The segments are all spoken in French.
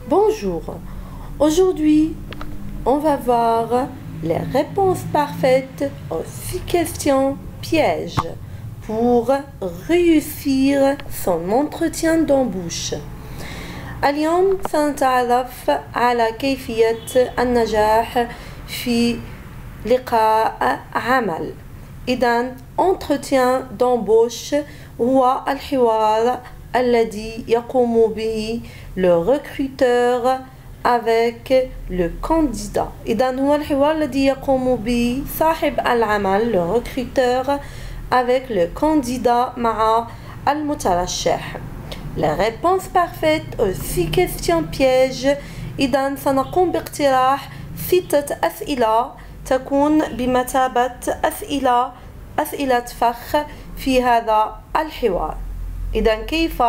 Bonjour, aujourd'hui on va voir les réponses parfaites aux 6 questions pièges pour réussir son entretien d'embauche. اليوم سنتعرف على كيفية النجاح في لقاء عمل. إذن entretien d'embauche هو الحوار الذي يقوم به le recruteur avec le candidat. إذن هو الحوار الذي يقوم به صاحب العمل le recruteur avec le candidat مع المترشح. Les réponses parfaites aux 6 questions pièges. إذن سنقوم باقتراح 6 أسئلة تكون بمثابة أسئلة فخ في هذا الحوار. إذن كيف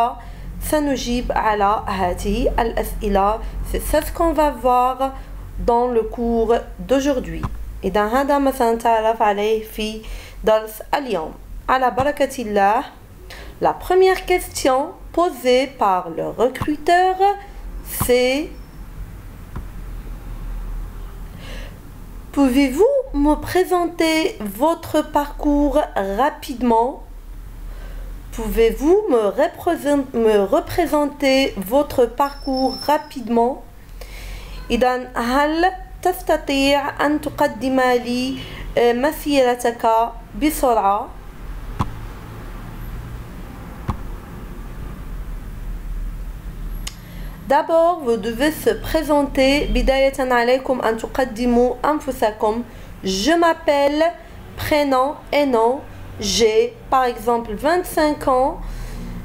سنجيب على هذه الأسئلة؟ C'est ce qu'on va voir dans le cours d'aujourd'hui. إذن هذا ما سنتعرف عليه في درس اليوم. على بركة الله. La première question posée par le recruteur, c'est: pouvez-vous me présenter votre parcours rapidement? Pouvez-vous me représenter votre parcours rapidement? إذن هل تستطيع أن تقدم لي مسيرتك بسرعة؟ D'abord, vous devez se présenter. بداية عليكم أن تقدموا أنفسكم. Je m'appelle, prénom et nom. J'ai, par exemple, 25 ans.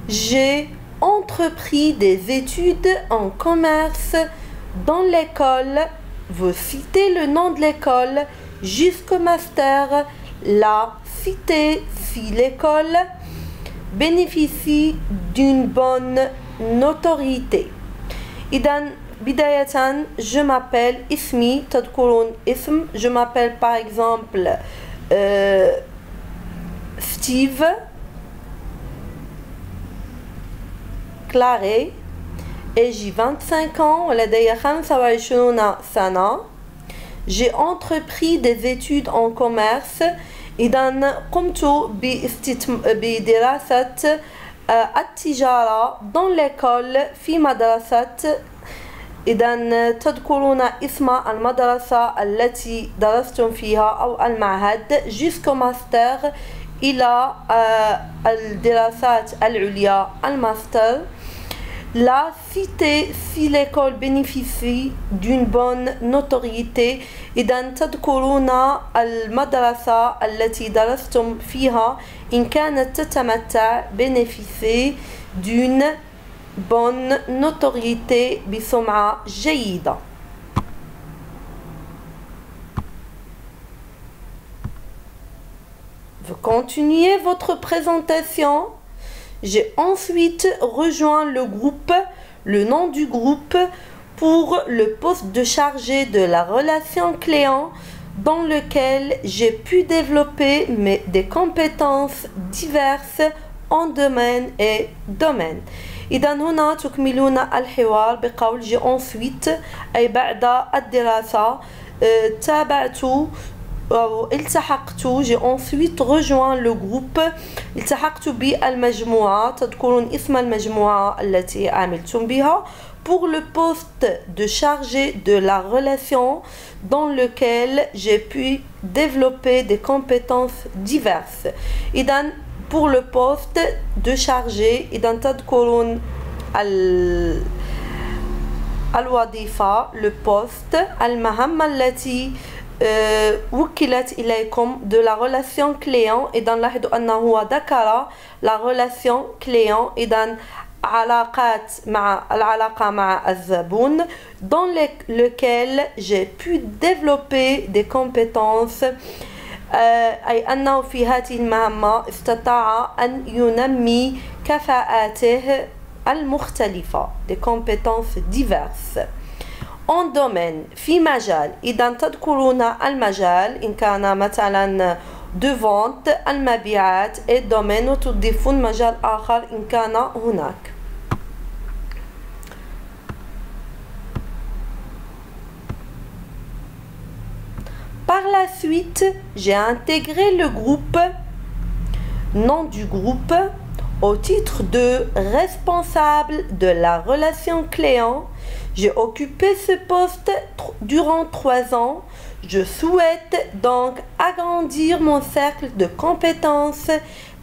J'ai entrepris des études en commerce dans l'école. Vous citez le nom de l'école jusqu'au master. La cité si l'école bénéficie d'une bonne notoriété. إذن بداية je m'appelle اسمي تذكرون اسم. Je m'appelle par exemple Steve Claré et j'ai 25 ans ولدي 25 سنة. J'ai entrepris des études en commerce. إذن قمت بدراسة التجارة dans l'école في مدرسة. إذن تذكرون اسم المدرسة التي درستم فيها أو المعهد jusqu'au master إلى الدراسات العليا الماستر. La cité si l'école bénéficie d'une bonne notoriété. إذن تذكرون المدرسة التي درستم فيها إن كانت تتمتع bénéficier d'une bonne notoriété بسمعة جيدة. Vous continuez votre présentation. J'ai ensuite rejoint le groupe, le nom du groupe, pour le poste de chargé de la relation client dans lequel j'ai pu développer des compétences diverses en domaine et domaine. إذن هنا تكملون الحوار بقول j'ai ensuite أي بعد الدراسة تابعت أو التحقت. j'ai ensuite rejoint le groupe. التحقت بالمجموعة. تذكرون اسم المجموعة التي عملتم بها pour le poste de chargé de la relation dans lequel j'ai pu développer des compétences diverses. إذن pour le poste de chargé إذن تذكرون الوظيفة le poste المهمة التي وكلت إليكم de la relation client. إذن لاحظوا أنه ذكر la relation client. إذن العلاقة مع الزبون dans lequel j'ai pu développer des compétences. أي أنه في هذه المهمة استطاع أن ينمي كفاءاته المختلفة des compétences diverses. En domaine في مجال. إذا تذكرون المجال إن كان مثلا de vente المبيعات et domaine وتضيفون مجال آخر إن كان هناك. la suite, j'ai intégré le groupe, nom du groupe, au titre de responsable de la relation client. J'ai occupé ce poste durant 3 ans. Je souhaite donc agrandir mon cercle de compétences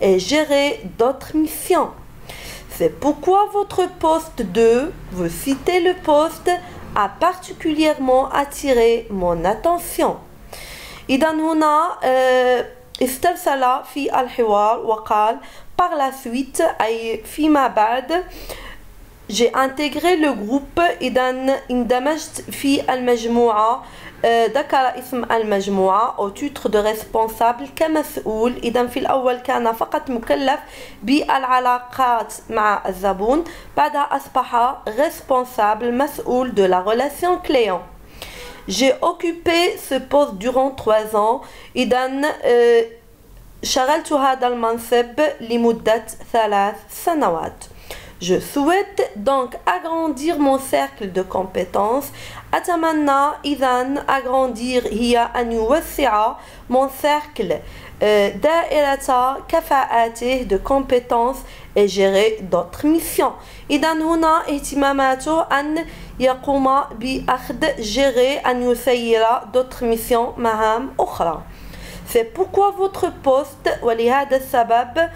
et gérer d'autres missions. C'est pourquoi votre poste 2, vous citez le poste, a particulièrement attiré mon attention. إذا هنا استرسل في الحوار وقال par la suite أي فيما بعد j'ai intégré le groupe. إذا اندمجت في المجموعة. ذكر اسم المجموعة au titre de responsable كمسؤول. إذا في الأول كان فقط مكلف بالعلاقات مع الزبون، بعدها أصبح responsable مسؤول de la relation client. J'ai occupé ce poste durant 3 ans. إذا شغلت هذا المنصب لمدة 3 سنوات. Je souhaite donc agrandir mon cercle de compétences. أتمنى إذن agrandir هي أن يوسع mon cercle دائرة كفاءاته de compétences et gérer d'autres missions. إذن هنا اهتماماته أن يقوم بأخذ gérer أن يسير d'autres missions مهام أخرى. C'est pourquoi votre poste ولهذا السبب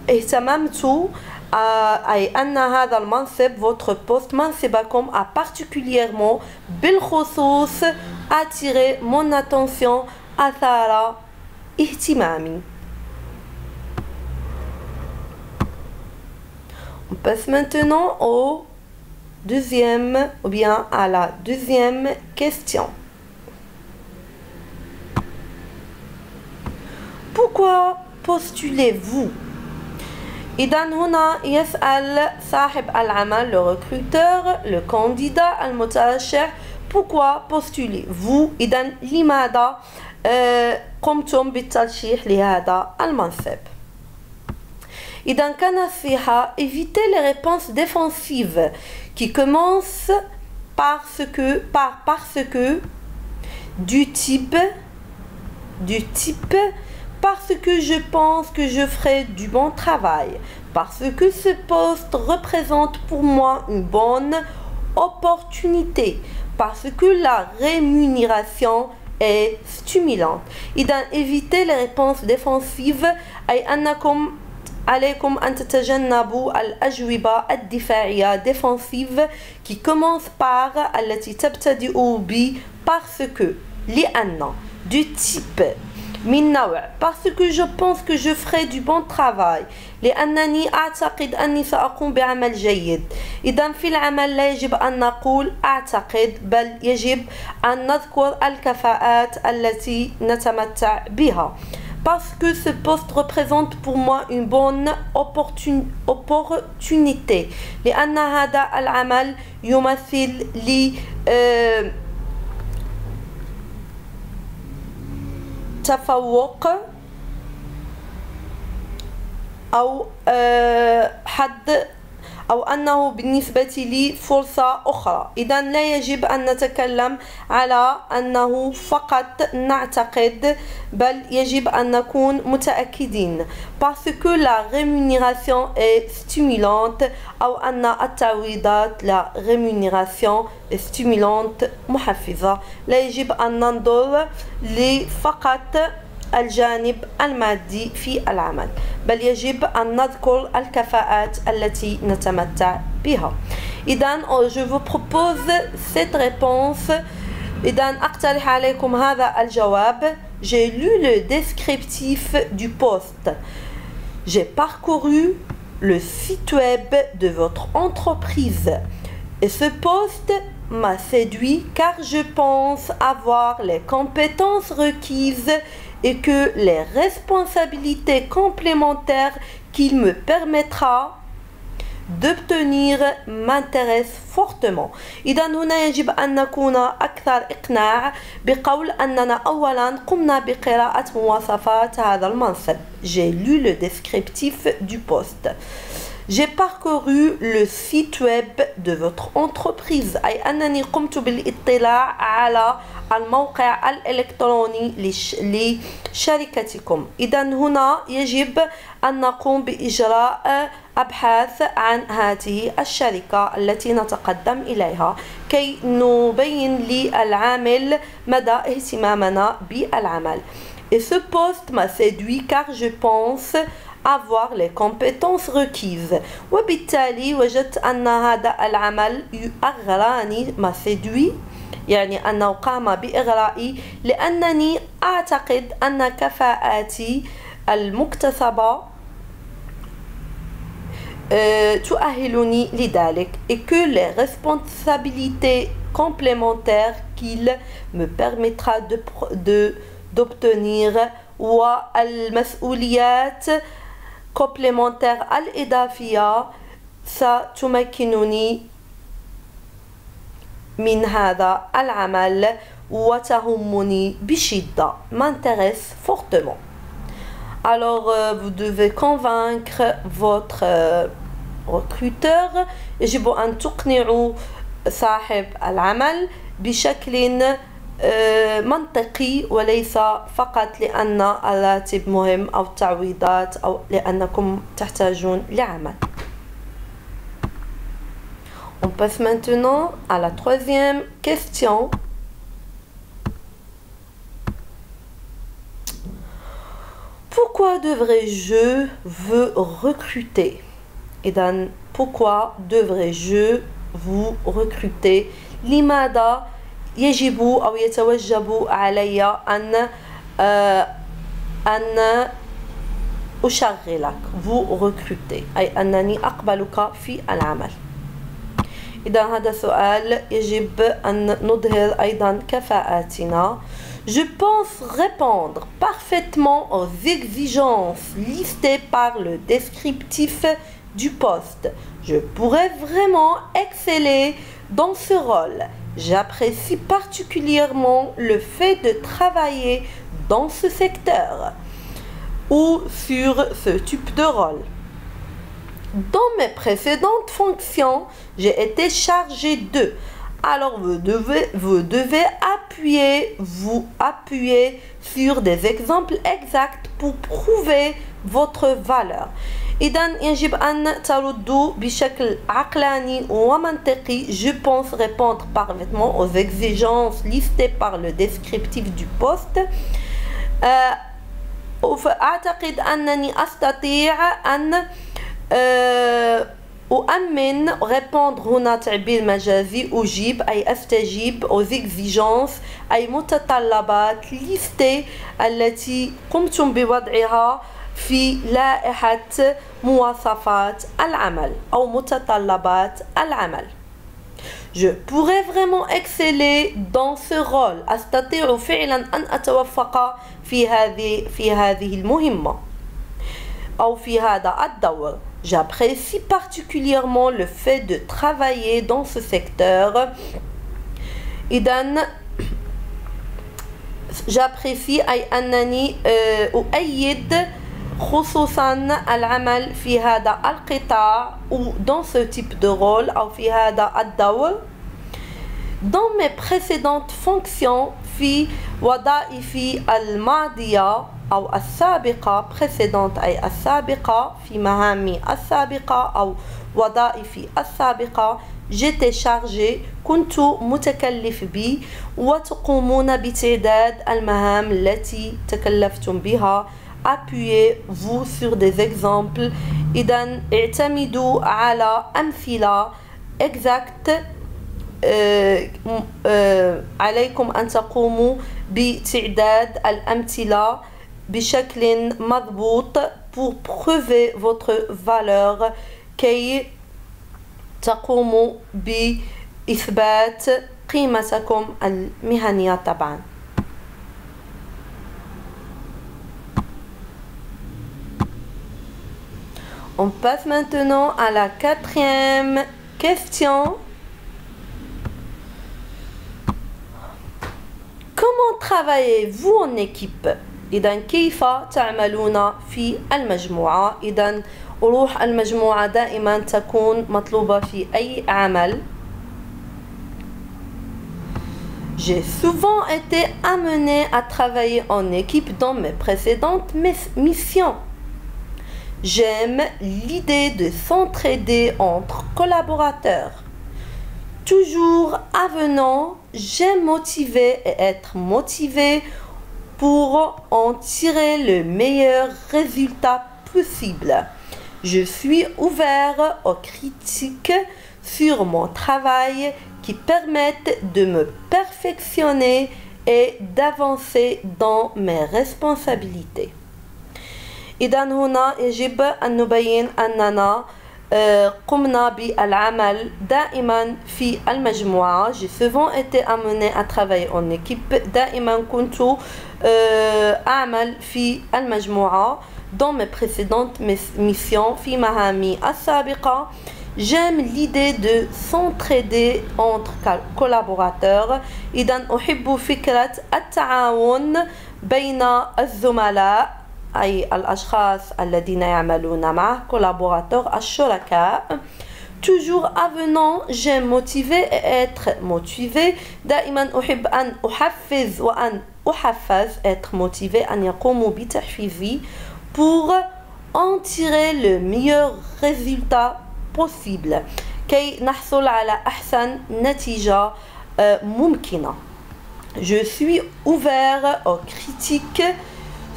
اهتممت أي أن هذا المنصب votre poste منصبكم a particulièrement بالخصوص attiré mon attention أثار اهتمامي. On passe maintenant au deuxième ou bien à la deuxième question. Pourquoi postulez-vous? إذا هنا يسأل صاحب العمل le recruteur le candidat المترشح pourquoi postulez-vous؟ إذا لماذا قمتم بالترشيح لهذا المنصب؟ إذا كنصيحة évitez les réponses défensives qui commencent parce que du type parce que je pense que je ferai du bon travail, parce que ce poste représente pour moi une bonne opportunité, parce que la rémunération est stimulante. إذا évitez les réponses défensives أي أنكم عليكم أن تتجنبوا الأجوبة الدفاعية défensive qui commence par التي تبتدئ ب parce que لأن du type من نوع parce que je pense que je ferai du bon travail لأنني أعتقد أني سأقوم بعمل جيد. إذا في العمل لا يجب أن نقول أعتقد بل يجب أن نذكر الكفاءات التي نتمتع بها. Parce que ce poste représente pour moi une bonne opportunité. لأن هذا العمل يمثل لي تفوق أو حد أو أنه بالنسبة لي فرصة أخرى. إذا لا يجب أن نتكلم على أنه فقط نعتقد بل يجب أن نكون متأكدين. Parce que la rémunération est stimulante أو أن التعويضات la rémunération est stimulante محفزة. لا يجب أن ننظر لفقط الجانب المادي في العمل بل يجب أن نذكر الكفاءات التي نتمتع بها. إذن je vous propose cette réponse. إذن أقترح عليكم هذا الجواب. J'ai lu le descriptif du poste. J'ai parcouru le site web de votre entreprise. Et ce poste m'a séduit car je pense avoir les compétences requises et que les responsabilités complémentaires qu'il me permettra d'obtenir m'intéressent fortement. إذا هنا يجب أن نكون أكثر إقناع بقول أننا أولا قمنا بقراءة مواصفات هذا المنصب. J'ai lu le descriptif du poste. J'ai parcouru le site web de votre entreprise. أي أنني قمت بالاطلاع على الموقع الإلكتروني لشركتكم. إذا هنا يجب أن نقوم بإجراء أبحاث عن هذه الشركة التي نتقدم إليها كي نبين للعامل مدى اهتمامنا بالعمل. Et ce poste m'a séduit car je pense avoir les compétences requises. وبالتالي وجدت أن هذا العمل أغراني m'a séduit يعني أنه قام بإغرائي لأنني أعتقد أن كفاءاتي المكتسبة تؤهلني لذلك et que les responsabilités complémentaires qu'il me permettra d'obtenir والمسؤوليات complémentaires الإضافية ستمكنني من هذا العمل وتهمني بشدة m'intéresse fortement. Alors vous devez convaincre votre recruteur. يجب أن تقنعوا صاحب العمل بشكل منطقي وليس فقط لأن الراتب مهم أو التعويضات أو لأنكم تحتاجون لعمل. On passe maintenant à la troisième question. Pourquoi devrais-je vous recruter? إذن pourquoi devrais-je vous recruter? لماذا يجب أو يتوجب علي أن أشغلك vous recruter أي أنني أقبلك في العمل. إذا هذا سؤال يجب أن نظهر أيضا كفاءاتنا. Je pense répondre parfaitement aux exigences listées par le descriptif du poste. Je pourrais vraiment exceller dans ce rôle. J'apprécie particulièrement le fait de travailler dans ce secteur ou sur ce type de rôle. Dans mes précédentes fonctions, j'ai été chargé de. Alors vous devez vous appuyer sur des exemples exacts pour prouver votre valeur. إذن يجب أن تردوا بشكل عقلاني ومنطقي. Je pense répondre parfaitement aux exigences listées par le descriptif du poste. أعتقد أنني أستطيع أن أؤمن répondre هنا تعبير مجازي أجيب أي أستجيب aux exigences أي متطلبات listées التي قمتم بوضعها في لائحة مواصفات العمل أو متطلبات العمل. Je pourrais vraiment exceller dans ce rôle. أستطيع فعلا أن أتوفق في هذه المهمة أو في هذا الدور. J'apprécie particulièrement le fait de travailler dans ce secteur. إذن j'apprécie أي أنني أؤيد خصوصا العمل في هذا القطاع ou dans ce type de rôle أو في هذا الدور. Dans mes précédentes fonctions في وظائفي الماضية أو السابقة précédente أي السابقة في مهامي السابقة أو وظائفي السابقة j'étais chargé كنت متكلف به وتقومون بتعداد المهام التي تكلفتم بها. Appuyez-vous sur des exemples. إذن اعتمدوا على أمثلة exact. عليكم أن تقوموا بتعداد الأمثلة بشكل مضبوط pour prouver votre valeur كي تقوموا بإثبات قيمتكم المهنية طبعا. On passe maintenant à la quatrième question. Comment travaillez-vous en équipe? إذا كيف تعملون في المجموعة؟ إذا روح المجموعة دائما تكون مطلوبة في أي عمل. J'ai souvent été amenée à travailler en équipe dans mes précédentes missions. J'aime l'idée de s'entraider entre collaborateurs. Toujours avenant, j'aime motiver et être motivé pour en tirer le meilleur résultat possible. Je suis ouvert aux critiques sur mon travail qui permettent de me perfectionner et d'avancer dans mes responsabilités. إذا هنا يجب أن نبين أننا قمنا بالعمل دائما في المجموعة. J'ai souvent été amené à travailler en équipe. دائما كنت أعمل في المجموعة dans mes précédentes missions في مهامي السابقة. J'aime l'idée de s'entraider entre collaborateurs. إذا أحب فكرة التعاون بين الزملاء أي الأشخاص الذين يعملون معه collaborateurs الشركاء. Toujours avenant, j'aime motiver et être motivé. دائما أحب أن أحفز وأن أحفز être motivé أن يقوموا بتحفيزي pour en tirer le meilleur résultat possible كي نحصل على أحسن نتيجة ممكنة. Je suis ouvert aux critiques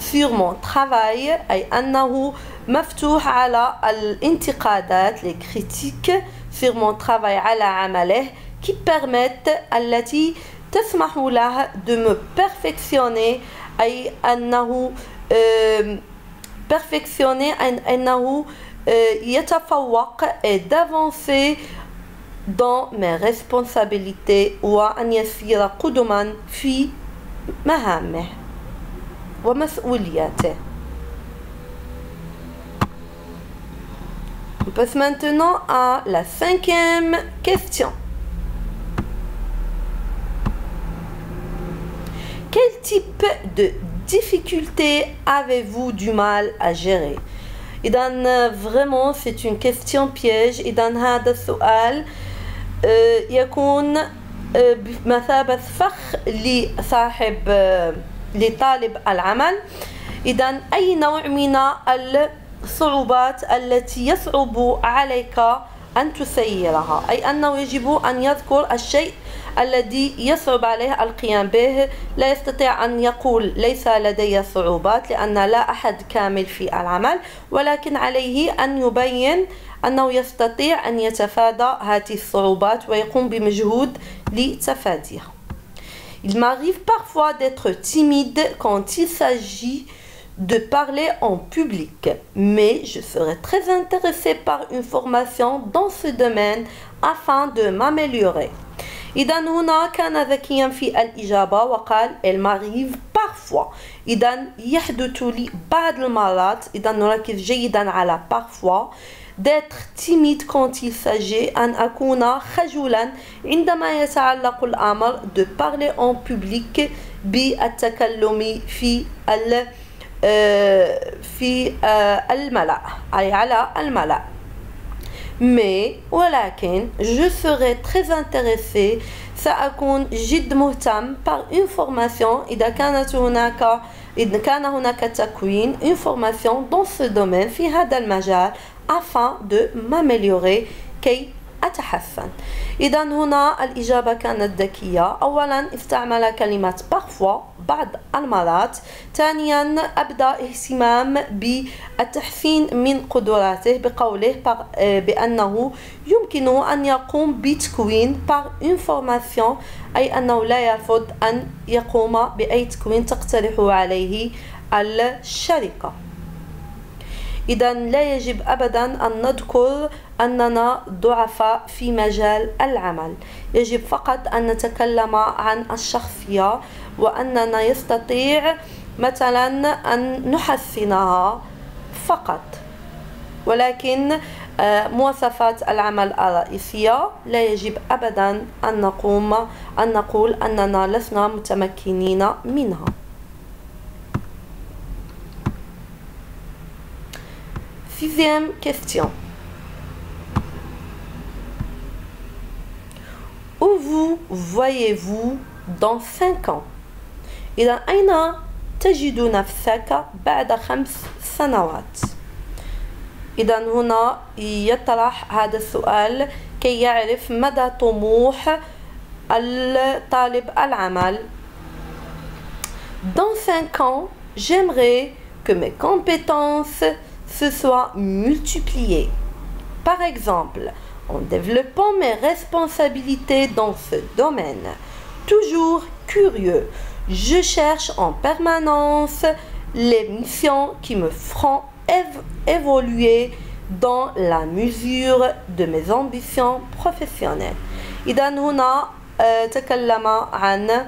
sur mon travail أي أنه مفتوح على الانتقادات les critiques sur mon travail على عمله qui permettent التي تسمح له de me perfectionner أي أنه perfectionner أنه يتفوق et d'avancer dans mes responsabilités وأن يسير قدما في مهامه ومسؤولياته. On passe maintenant à la 5e question. Quel type de difficulté avez-vous du mal à gérer? إذا vraiment c'est une question piège. إذا هذا السؤال يكون بمثابة فخ لطالب العمل. إذا أي نوع من الصعوبات التي يصعب عليك أن تسيرها أي أنه يجب أن يذكر الشيء الذي يصعب عليه القيام به. لا يستطيع أن يقول ليس لدي صعوبات لأن لا أحد كامل في العمل ولكن عليه أن يبين أنه يستطيع أن يتفادى هذه الصعوبات ويقوم بمجهود لتفاديها. Il m'arrive parfois d'être timide quand il s'agit de parler en public, mais je serais très intéressée par une formation dans ce domaine afin de m'améliorer. إذا هنا كان ذكيا في الإجابة وقال il m'arrive parfois. إذا يحدث لي بعض المرات. إذا نركز جيدا على parfois. d'être timide quand il s'agit أن أكون خجولا عندما يتعلق الأمر de parler en public بالتكلم في الملأ أي على الملأ. mais ولكن je serais très intéressée سأكون جد مهتم par une formation إذا كان هناك تكوين une formation dans ce domaine في هذا المجال afin de m'améliorer كي أتحسن. إذا هنا الإجابة كانت ذكية. أولا استعمل كلمة parfois بعض المرات. ثانيا أبدأ اهتمام بالتحسين من قدراته بقوله بأنه يمكن أن يقوم بتكوين par une formation أي أنه لا يرفض أن يقوم بأي تكوين تقترح عليه الشركة. إذا لا يجب أبدا أن نذكر أننا ضعفاء في مجال العمل. يجب فقط أن نتكلم عن الشخصية وأننا يستطيع مثلا أن نحسنها فقط. ولكن مواصفات العمل الرئيسية لا يجب أبدا أن نقول أننا لسنا متمكنين منها. Deuxième question. Où vous voyez-vous dans 5 ans؟ إذا أين تجد نفسك بعد 5 سنوات؟ إذا هنا يطرح هذا السؤال كي يعرف مدى طموح الطالب العمل. Dans 5 ans, j'aimerais que mes compétences se soient multipliées. Par exemple, en développant mes responsabilités dans ce domaine. Toujours curieux, je cherche en permanence les missions qui me feront évoluer dans la mesure de mes ambitions professionnelles. إذا هنا تكلم عن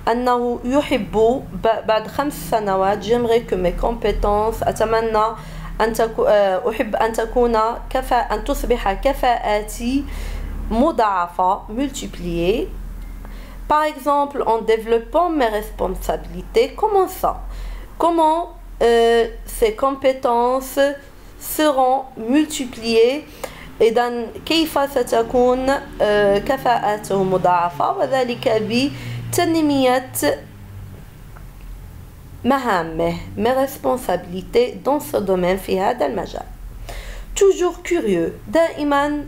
أنه يحب بعد 5 سنوات j'aimerais que mes compétences أتمنى أحب أن تكون أن تصبح كفاءاتي مضاعفة multipliée. Par exemple, en développant mes responsabilités, comment ça? Comment ces compétences seront multipliées؟ إذن كيف ستكون كفاءته مضاعفة؟ وذلك بتنمية مهامه mes responsabilités dans ce domaine في هذا المجال. Toujours curieux دائما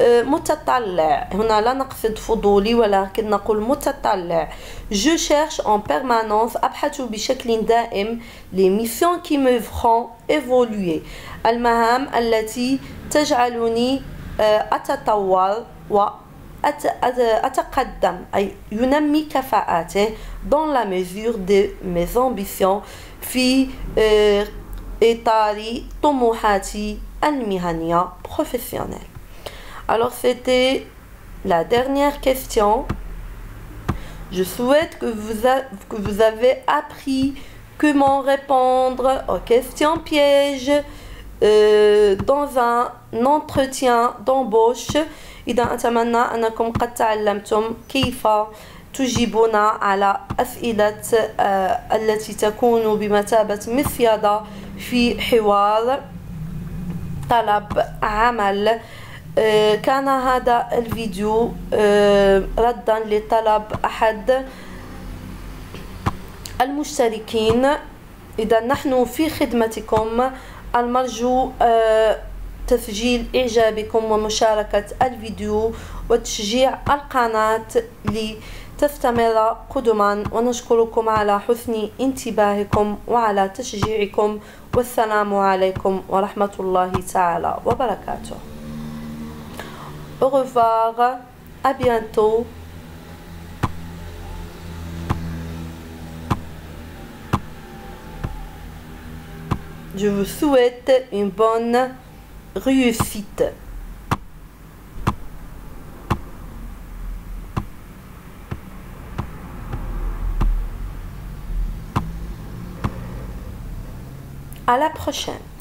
متطلع. هنا لا نقصد فضولي ولكن نقول متطلع. Je cherche en permanence أبحث بشكل دائم les missions qui me feront évoluer. المهام التي تجعلني أتطور وأتقدم أي ينمي كفاءاته dans la mesure de mes ambitions في إطار طموحاتي المهنية professionnelle. Alors c'était la dernière question. Je souhaite que vous avez appris comment répondre aux questions pièges dans un entretien d'embauche. إذا أتمنى أنكم قد تعلمتم كيف تجيبون على أسئلة التي تكون بمثابة مصيدة في حوار طلب عمل. كان هذا الفيديو ردا لطلب أحد المشتركين. إذا نحن في خدمتكم. المرجو تسجيل إعجابكم ومشاركة الفيديو وتشجيع القناة لتستمر قدما. ونشكركم على حسن انتباهكم وعلى تشجيعكم. والسلام عليكم ورحمة الله تعالى وبركاته. Au revoir, à bientôt. Je vous souhaite une bonne réussite. À la prochaine.